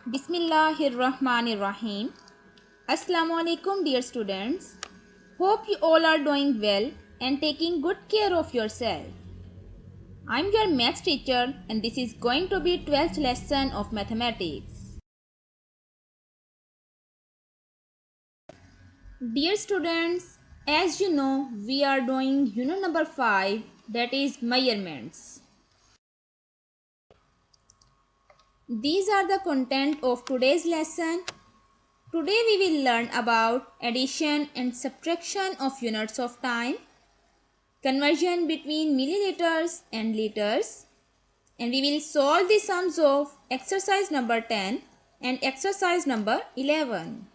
Bismillahirrahmanirrahim. Assalamu alaikum, dear students. Hope you all are doing well and taking good care of yourself. I'm your maths teacher and this is going to be 12th lesson of mathematics. Dear students, as you know, we are doing unit number 5, that is measurements. These are the content of today's lesson. Today we will learn about addition and subtraction of units of time, conversion between milliliters and liters, and we will solve the sums of exercise number 10 and exercise number 11.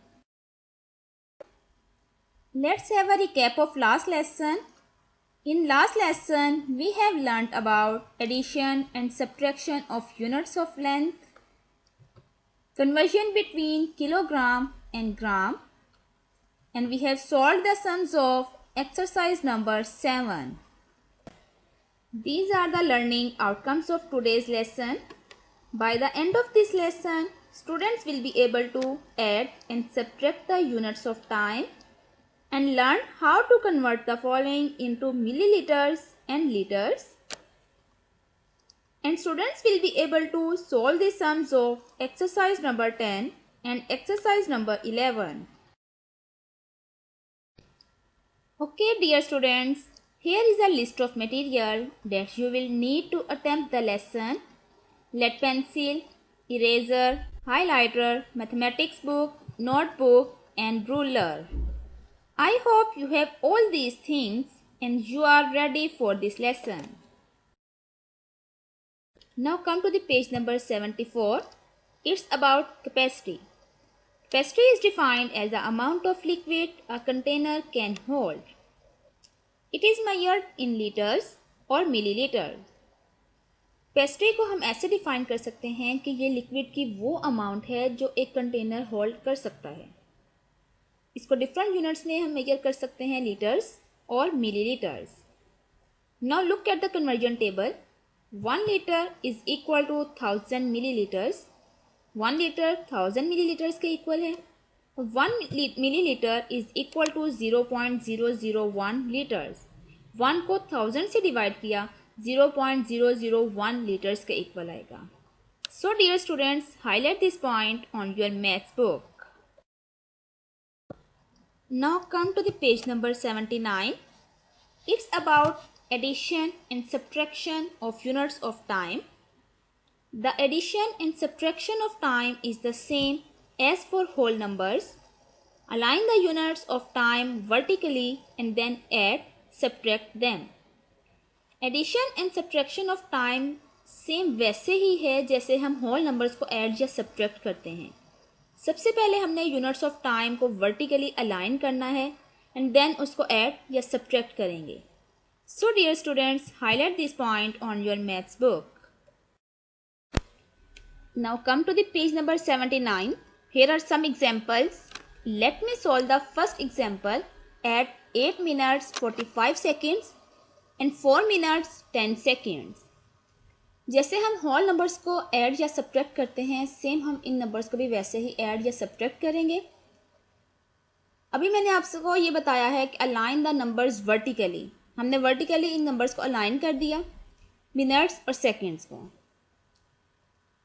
Let's have a recap of last lesson. In last lesson, we have learnt about addition and subtraction of units of length, conversion between kilogram and gram, and we have solved the sums of exercise number 7. These are the learning outcomes of today's lesson. By the end of this lesson, students will be able to add and subtract the units of time and learn how to convert the following into milliliters and liters. And students will be able to solve the sums of exercise number 10 and exercise number 11. Okay, dear students, here is a list of material that you will need to attempt the lesson. Lead pencil, eraser, highlighter, mathematics book, notebook and ruler. I hope you have all these things and you are ready for this lesson. Now come to the page number 74. It's about capacity. Capacity is defined as the amount of liquid a container can hold. It is measured in liters और millilitre. Capacity को हम ऐसे define कर सकते हैं कि ये liquid की वो अमाउंट है जो एक कंटेनर होल्ड कर सकता है. इसको डिफरेंट यूनिट्स में हम मेजर कर सकते हैं, लीटर्स और millilitres. Now look at the conversion table. 1 litre is equal to 1000 millilitres. 1 litre 1000 millilitres के इक्वल है. 1 millilitre is equal to 0.001 litres. 1 को 1000 से डिवाइड किया, 0.001 लीटर्स के इक्वल आएगा. So dear students, highlight this point on your maths book. Now come to the page number 79. It's about addition and subtraction of units of time. The addition and subtraction of time is the same as for whole numbers. Align the units of time vertically and then add, subtract them. Addition and subtraction of time same वैसे ही है जैसे हम whole numbers को add या subtract करते हैं. सबसे पहले हमने यूनिट्स ऑफ टाइम को वर्टिकली अलाइन करना है एंड देन उसको ऐड या सब्ट्रैक्ट करेंगे. So dear students, highlight this point on your maths book. Now come to the page number 79. Here are some examples. Let me solve the first example at 8 minutes 45 seconds and 4 minutes 10 seconds. जैसे हम whole numbers को add या subtract करते हैं, same हम इन numbers को भी वैसे ही ऐड या सब्ट्रैक्ट करेंगे. अभी मैंने आपको ये बताया है कि अलाइन द नंबर्स वर्टिकली. हमने वर्टिकली इन नंबर्स को अलाइन कर दिया, मिनट्स और सेकंड्स को.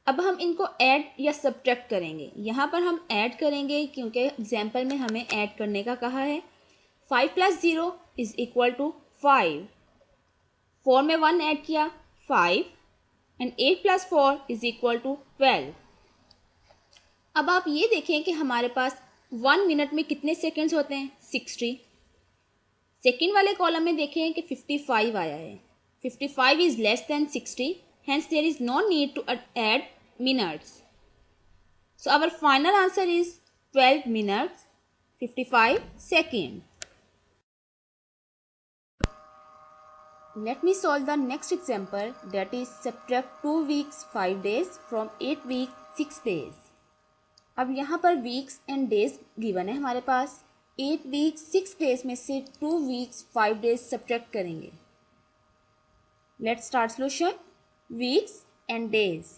अब हम इनको ऐड या सब्ट्रैक्ट करेंगे. यहाँ पर हम ऐड करेंगे क्योंकि एग्जाम्पल में हमें ऐड करने का कहा है. 5 + 0 इज इक्वल टू 5. 4 में 1 ऐड किया, 5 एंड 8 + 4 इज इक्वल टू 12. अब आप ये देखें कि हमारे पास 1 मिनट में कितने सेकेंड्स होते हैं, 60. सेकेंड वाले कॉलम में देखें कि 55 आया है. 55 is less than 60, hence there is no need to add minutes. So our final answer is 12 minutes 55 second. Let me solve the next example, that is subtract 2 weeks 5 days from 8 weeks 6 days. अब यहाँ पर weeks and days given है हमारे पास. 8 weeks 6 days में से 2 weeks 5 days subtract करेंगे. Let's start solution. Weeks and days.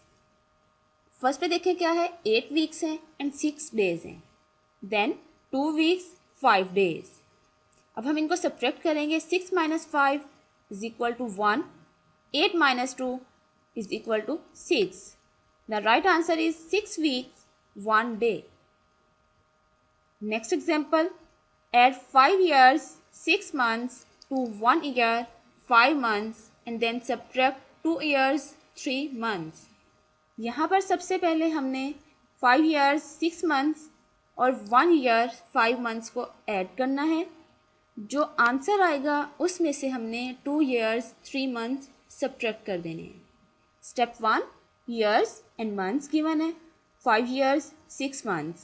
First पे देखें क्या है, 8 वीक्स हैं एंड 6 डेज हैं, देन 2 वीक्स 5 डेज। अब हम इनको सब्ट्रैक्ट करेंगे, 6 minus 5 is equal to 1, 8 minus 2 is equal to 6। The right answer is 6 weeks 1 day. Next example, add 5 years 6 months to 1 year 5 months and then subtract 2 years 3 months। यहाँ पर सबसे पहले हमने 5 years 6 months और 1 year 5 months को add करना है। जो आंसर आएगा उसमें से हमने 2 years 3 months सब्ट्रैक्ट कर देने हैं। Step 1, years and months given है, 5 years 6 months,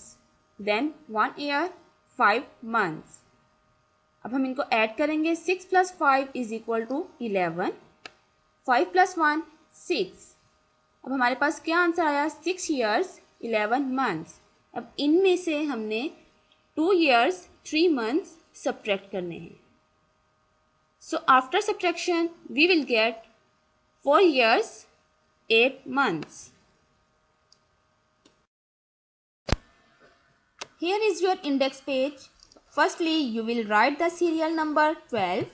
then 1 year 5 months। अब हम इनको ऐड करेंगे, 6 plus 5 is equal to 11, 5 plus 1 6। अब हमारे पास क्या आंसर आया, 6 years 11 months। अब इनमें से हमने 2 years 3 months सब्ट्रैक्ट करने हैं। So after subtraction we will get 4 years 8 months। Here is your index page. Firstly, you will write the serial number 12,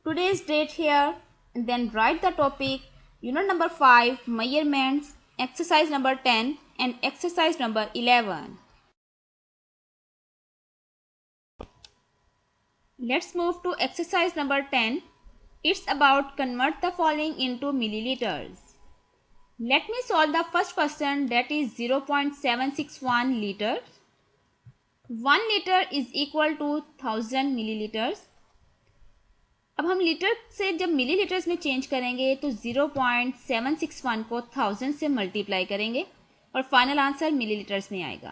today's date here, and then write the topic, unit number 5, measurements, exercise number 10 and exercise number 11. Let's move to exercise number 10. It's about convert the following into milliliters. Let me solve the first question, that is 0.761 liters. 1 litre is equal to 1000 millilitres. अब हम litre से जब millilitres में change करेंगे तो 0.761 को 1000 से multiply करेंगे और फाइनल आंसर मिलीलीटर्स में आएगा।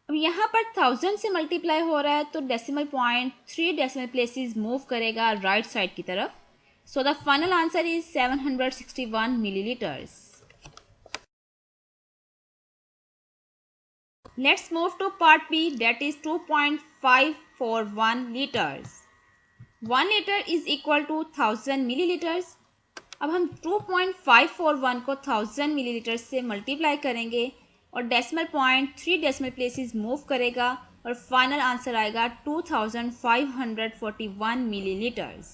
अब यहाँ पर 1000 से मल्टीप्लाई हो रहा है तो decimal point 3 decimal places move करेगा राइट साइड की तरफ। So the final answer is 761 millilitres. Let's move to part B, that is 2.541 liters. 1 liter is equal to 1000 milliliters. अब हम 2.541 को 1000 मिलीलीटर से मल्टीप्लाई करेंगे और decimal point 3 decimal places move करेगा और फाइनल आंसर आएगा 2541 millilitres.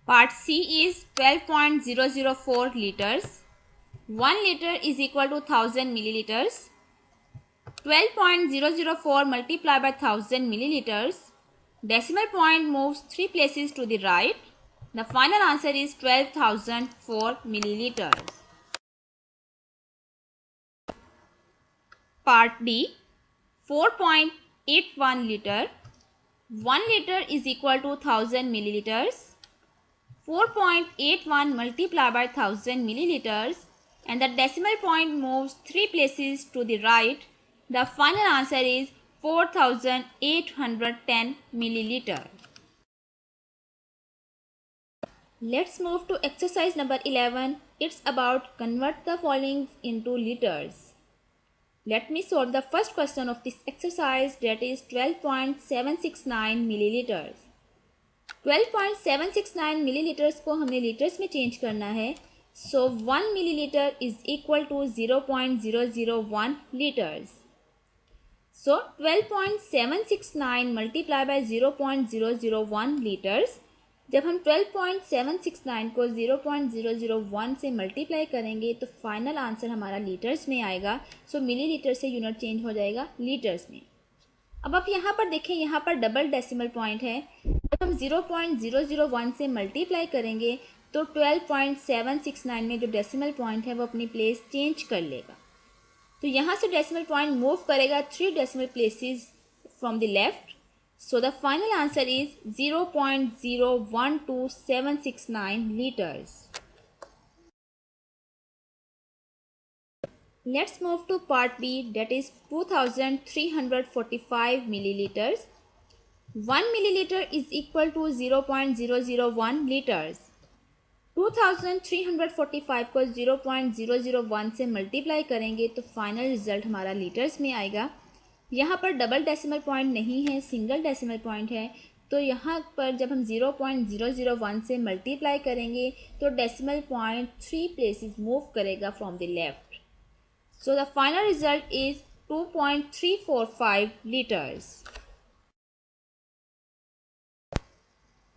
Part C is 12.004 liters. 1 liter is equal to 1000 milliliters. 12.004 multiplied by 1000 milliliters. Decimal point moves 3 places to the right. The final answer is 12,004 milliliters. Part D, 4.81 liter. 1 liter is equal to 1000 milliliters. 4.81 multiplied by 1000 milliliters. And the decimal point moves 3 places to the right. The final answer is 4810 milliliter. Let's move to exercise number 11. It's about convert the following into liters. Let me solve the first question of this exercise, that is 12.769 milliliters. 12.769 milliliters को हमने liters में change करना है। So 1 milliliter is equal to 0.001 liters. So 12.769 multiplied by 0.001 liters. जब हम 12.769 को 0.001 से multiply करेंगे तो फाइनल आंसर हमारा लीटर्स में आएगा। सो मिलीलीटर से यूनिट चेंज हो जाएगा लीटर्स में। अब आप यहाँ पर देखें, यहाँ पर डबल डेसिमल पॉइंट है। जब हम 0.001 से मल्टीप्लाई करेंगे तो 12.769 में जो डेसिमल पॉइंट है वो अपनी प्लेस चेंज कर लेगा। तो यहाँ से डेसिमल पॉइंट मूव करेगा 3 decimal places from the left. So the final answer is 0.012769 liters. Let's move to part B, that is 2345 milliliters. 1 milliliter is equal to 0.001 liters. 2345 को 0.001 से मल्टीप्लाई करेंगे तो फाइनल रिजल्ट हमारा लीटर्स में आएगा। यहाँ पर डबल डेसिमल पॉइंट नहीं है, सिंगल डेसिमल पॉइंट है, तो यहाँ पर जब हम 0.001 से मल्टीप्लाई करेंगे तो डेसिमल पॉइंट 3 प्लेसेस मूव करेगा from the left. So the final result is 2.345 liters.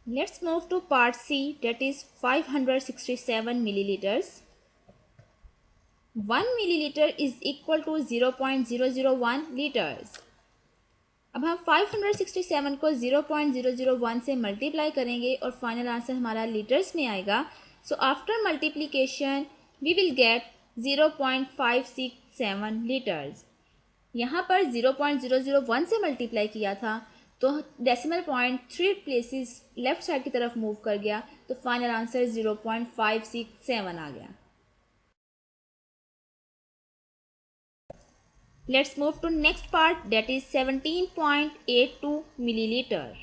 Let's move to part C, that is 567 milliliters. 1 milliliter is equal to 0.001 liters. अब हम 567 को 0.001 से मल्टीप्लाई करेंगे और फाइनल आंसर हमारा लीटर्स में आएगा. So after multiplication we will get 0.567 litres. यहाँ पर 0.001 से मल्टीप्लाई किया था तो decimal point 3 places left side की तरफ मूव कर गया, तो फाइनल आंसर 0.567 आ गया. Let's move to next part, that is 17.82 millilitre.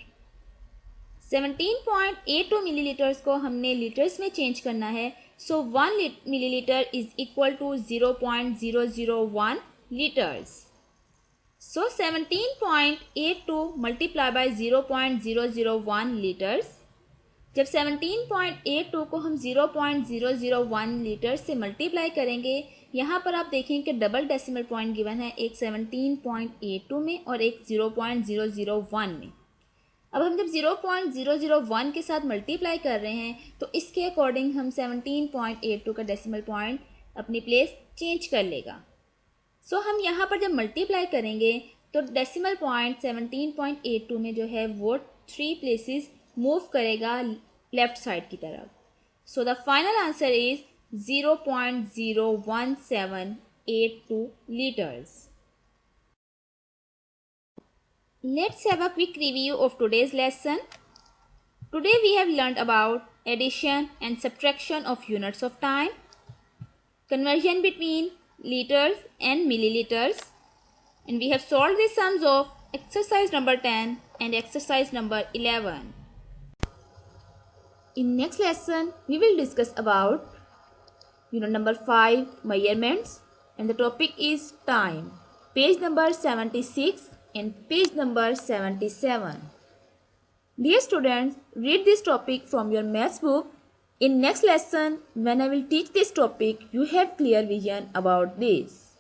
17.82 millilitres को हमने लीटर्स में चेंज करना है. So 1 millilitre is equal to 0.001 liters. So 17.82 multiply by 0.001 liters. जब 17.82 को हम 0.001 लीटर्स से मल्टीप्लाई करेंगे, यहाँ पर आप देखें कि डबल डेसिमल पॉइंट गिवन है, एक 17.82 में और एक 0.001 में. अब हम जब 0.001 के साथ मल्टीप्लाई कर रहे हैं तो इसके अकॉर्डिंग हम 17.82 का डेसिमल पॉइंट अपनी प्लेस चेंज कर लेगा. सो हम यहाँ पर जब मल्टीप्लाई करेंगे तो डेसिमल पॉइंट 17.82 में जो है वो 3 प्लेसेस मूव करेगा लेफ्ट साइड की तरफ. So the final answer is 0.01782 liters. Let's have a quick review of today's lesson. Today we have learned about addition and subtraction of units of time, conversion between liters and milliliters, and we have solved the sums of exercise number 10 and exercise number 11. In next lesson we will discuss about unit number 5, measurements, and the topic is time, page number 76 and page number 77. Dear students, read this topic from your maths book. In next lesson, when I will teach this topic, you have clear vision about this.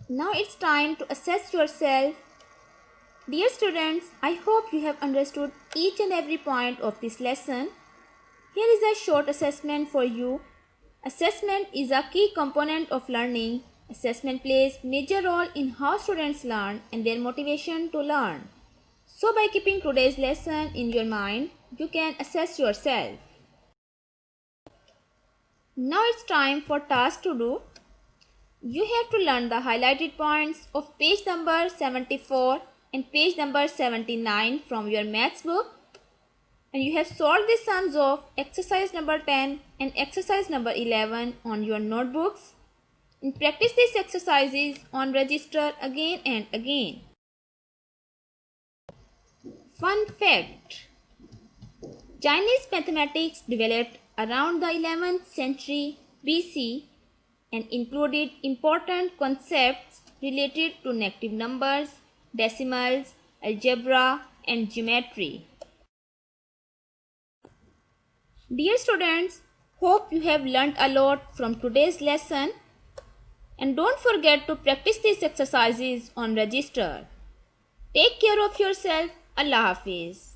Now it's time to assess yourself. Dear students, I hope you have understood each and every point of this lesson. Here is a short assessment for you. Assessment is a key component of learning. Assessment plays major role in how students learn and their motivation to learn. So by keeping today's lesson in your mind, you can assess yourself. Now it's time for task to do. You have to learn the highlighted points of page number 74 and page number 79 from your maths book. And you have solved the sums of exercise number 10 and exercise number 11 on your notebooks. And practice these exercises on register again and again. Fun fact: Chinese mathematics developed around the 11th century BC and included important concepts related to negative numbers, decimals, algebra, and geometry. Dear students, hope you have learnt a lot from today's lesson. And don't forget to practice these exercises on register. Take care of yourself. Allah Hafiz.